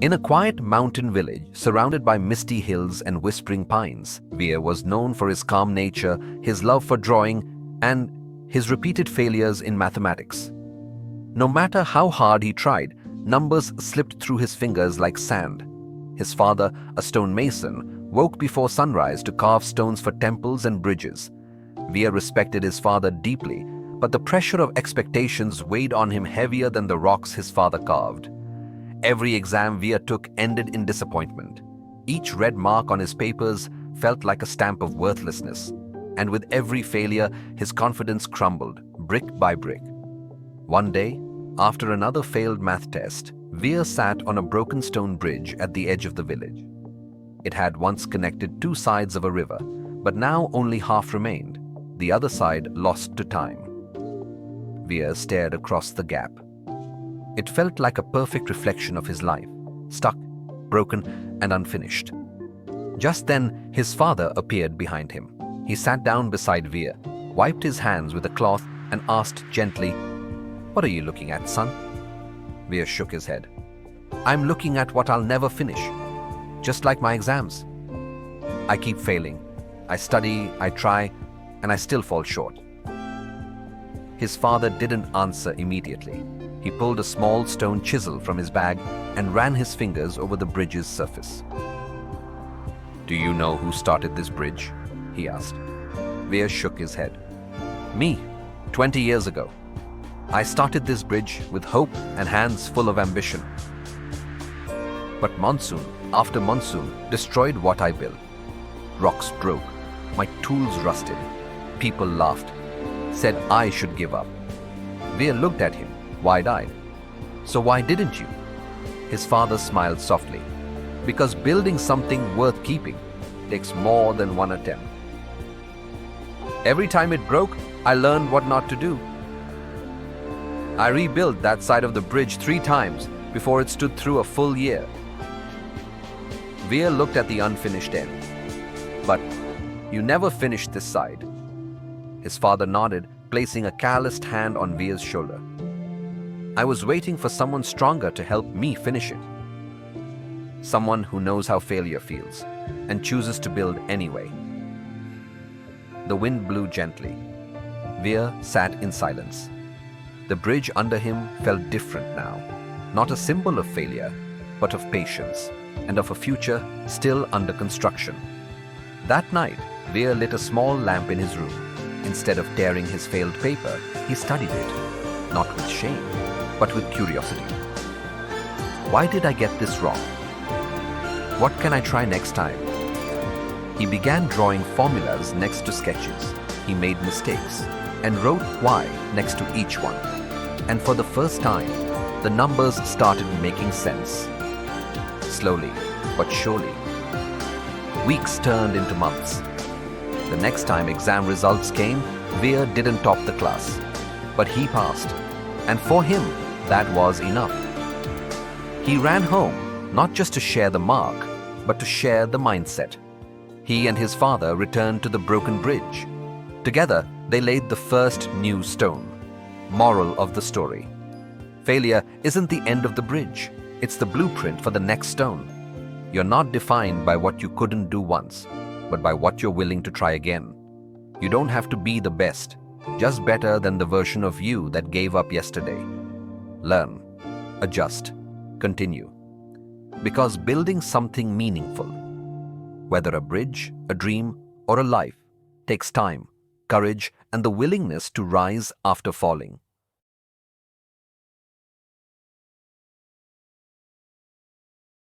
In a quiet mountain village surrounded by misty hills and whispering pines, Veer was known for his calm nature, his love for drawing, and his repeated failures in mathematics. No matter how hard he tried, numbers slipped through his fingers like sand. His father, a stone mason, woke before sunrise to carve stones for temples and bridges. Veer respected his father deeply, but the pressure of expectations weighed on him heavier than the rocks his father carved. Every exam Veer took ended in disappointment. Each red mark on his papers felt like a stamp of worthlessness, and with every failure, his confidence crumbled, brick by brick. One day, after another failed math test, Veer sat on a broken stone bridge at the edge of the village. It had once connected two sides of a river, but now only half remained, the other side lost to time. Veer stared across the gap. It felt like a perfect reflection of his life, stuck, broken, and unfinished. Just then, his father appeared behind him. He sat down beside Veer, wiped his hands with a cloth, and asked gently, "What are you looking at, son?" Veer shook his head. "I'm looking at what I'll never finish, just like my exams. I keep failing. I study, I try, and I still fall short." His father didn't answer immediately. He pulled a small stone chisel from his bag and ran his fingers over the bridge's surface. "Do you know who started this bridge?" he asked. Veer shook his head. "Me, 20 years ago. I started this bridge with hope and hands full of ambition. But monsoon after monsoon destroyed what I built. Rocks broke, my tools rusted, people laughed, said I should give up." Veer looked at him, wide-eyed. "So why didn't you?" His father smiled softly. "Because building something worth keeping takes more than one attempt. Every time it broke, I learned what not to do. I rebuilt that side of the bridge 3 times before it stood through a full year." Veer looked at the unfinished end. "But you never finished this side." His father nodded, placing a calloused hand on Veer's shoulder. "I was waiting for someone stronger to help me finish it. Someone who knows how failure feels and chooses to build anyway." The wind blew gently. Veer sat in silence. The bridge under him felt different now, not a symbol of failure, but of patience and of a future still under construction. That night, Veer lit a small lamp in his room. Instead of tearing his failed paper, he studied it, not with shame, but with curiosity. Why did I get this wrong? What can I try next time? He began drawing formulas next to sketches. He made mistakes and wrote why next to each one. And for the first time, the numbers started making sense. Slowly but surely, weeks turned into months. The next time exam results came, Veer didn't top the class, but he passed, and for him, that was enough. He ran home, not just to share the mark, but to share the mindset. He and his father returned to the broken bridge. Together, they laid the first new stone. Moral of the story: failure isn't the end of the bridge, it's the blueprint for the next stone. You're not defined by what you couldn't do once, but by what you're willing to try again. You don't have to be the best, just better than the version of you that gave up yesterday. Learn, adjust, continue. Because building something meaningful, whether a bridge, a dream, or a life, takes time, courage, and the willingness to rise after falling.